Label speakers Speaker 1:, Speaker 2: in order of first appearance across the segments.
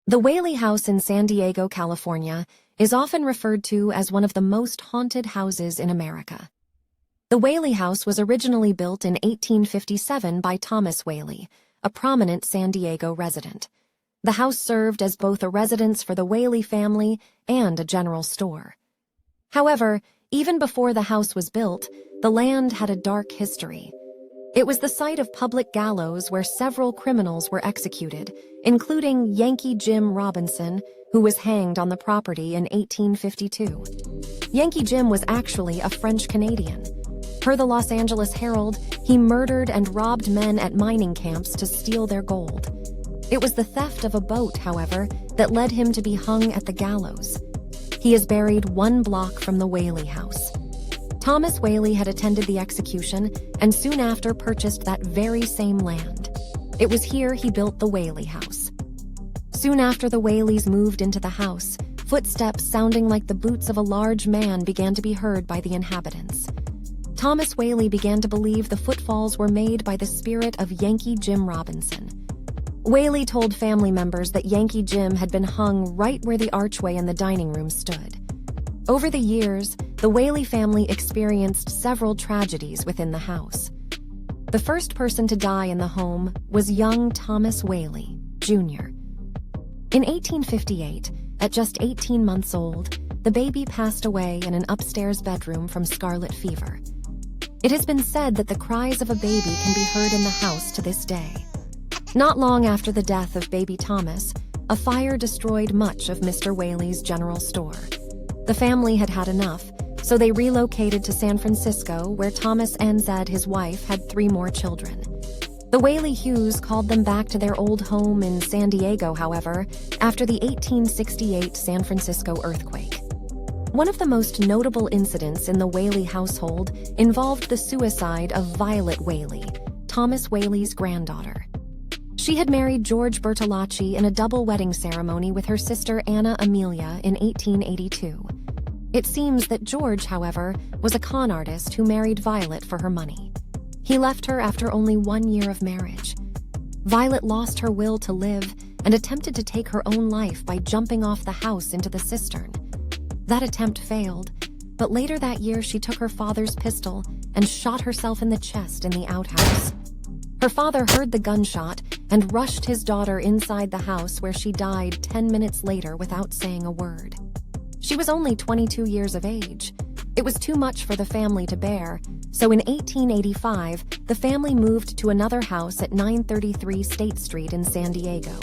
Speaker 1: The Whaley House in San Diego, California, is often referred to as one of the most haunted houses in America. The Whaley House was originally built in 1857 by Thomas Whaley, a prominent San Diego resident. The house served as both a residence for the Whaley family and a general store. However, even before the house was built, the land had a dark history. It was the site of public gallows where several criminals were executed, including Yankee Jim Robinson, who was hanged on the property in 1852. Yankee Jim was actually a French-Canadian. Per the Los Angeles Herald, he murdered and robbed men at mining camps to steal their gold. It was the theft of a boat, however, that led him to be hung at the gallows. He is buried 1 block from the Whaley House. Thomas Whaley had attended the execution and soon after purchased that very same land. It was here he built the Whaley House. Soon after the Whaleys moved into the house, footsteps sounding like the boots of a large man began to be heard by the inhabitants. Thomas Whaley began to believe the footfalls were made by the spirit of Yankee Jim Robinson. Whaley told family members that Yankee Jim had been hung right where the archway in the dining room stood. Over the years, the Whaley family experienced several tragedies within the house. The first person to die in the home was young Thomas Whaley, Jr. In 1858, at just 18 months old, the baby passed away in an upstairs bedroom from scarlet fever. It has been said that the cries of a baby can be heard in the house to this day. Not long after the death of baby Thomas, a fire destroyed much of Mr. Whaley's general store. The family had had enough, so they relocated to San Francisco, where Thomas and Zed, his wife, had 3 more children. The Whaley Hughes called them back to their old home in San Diego, however, after the 1868 San Francisco earthquake. One of the most notable incidents in the Whaley household involved the suicide of Violet Whaley, Thomas Whaley's granddaughter. She had married George Bertolacci in a double wedding ceremony with her sister Anna Amelia in 1882. It seems that George, however, was a con artist who married Violet for her money. He left her after only 1 year of marriage. Violet lost her will to live and attempted to take her own life by jumping off the house into the cistern. That attempt failed, but later that year she took her father's pistol and shot herself in the chest in the outhouse. Her father heard the gunshot and rushed his daughter inside the house, where she died 10 minutes later without saying a word. She was only 22 years of age. It was too much for the family to bear, so in 1885, the family moved to another house at 933 State Street in San Diego.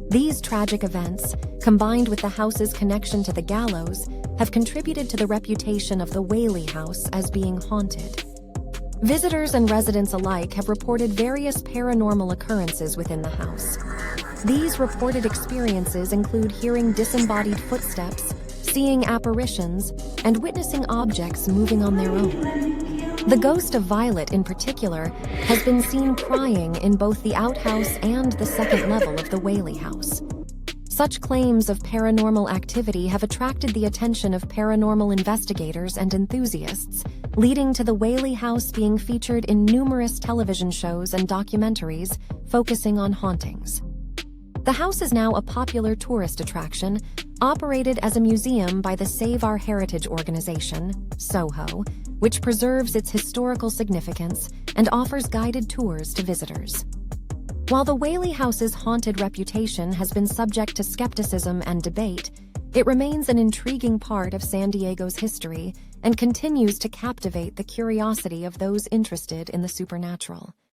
Speaker 1: These tragic events, combined with the house's connection to the gallows, have contributed to the reputation of the Whaley House as being haunted. Visitors and residents alike have reported various paranormal occurrences within the house. These reported experiences include hearing disembodied footsteps, seeing apparitions, and witnessing objects moving on their own. The ghost of Violet, in particular, has been seen crying in both the outhouse and the second level of the Whaley House. Such claims of paranormal activity have attracted the attention of paranormal investigators and enthusiasts, leading to the Whaley House being featured in numerous television shows and documentaries focusing on hauntings. The house is now a popular tourist attraction, operated as a museum by the Save Our Heritage organization, SOHO, which preserves its historical significance and offers guided tours to visitors. While the Whaley House's haunted reputation has been subject to skepticism and debate, it remains an intriguing part of San Diego's history and continues to captivate the curiosity of those interested in the supernatural.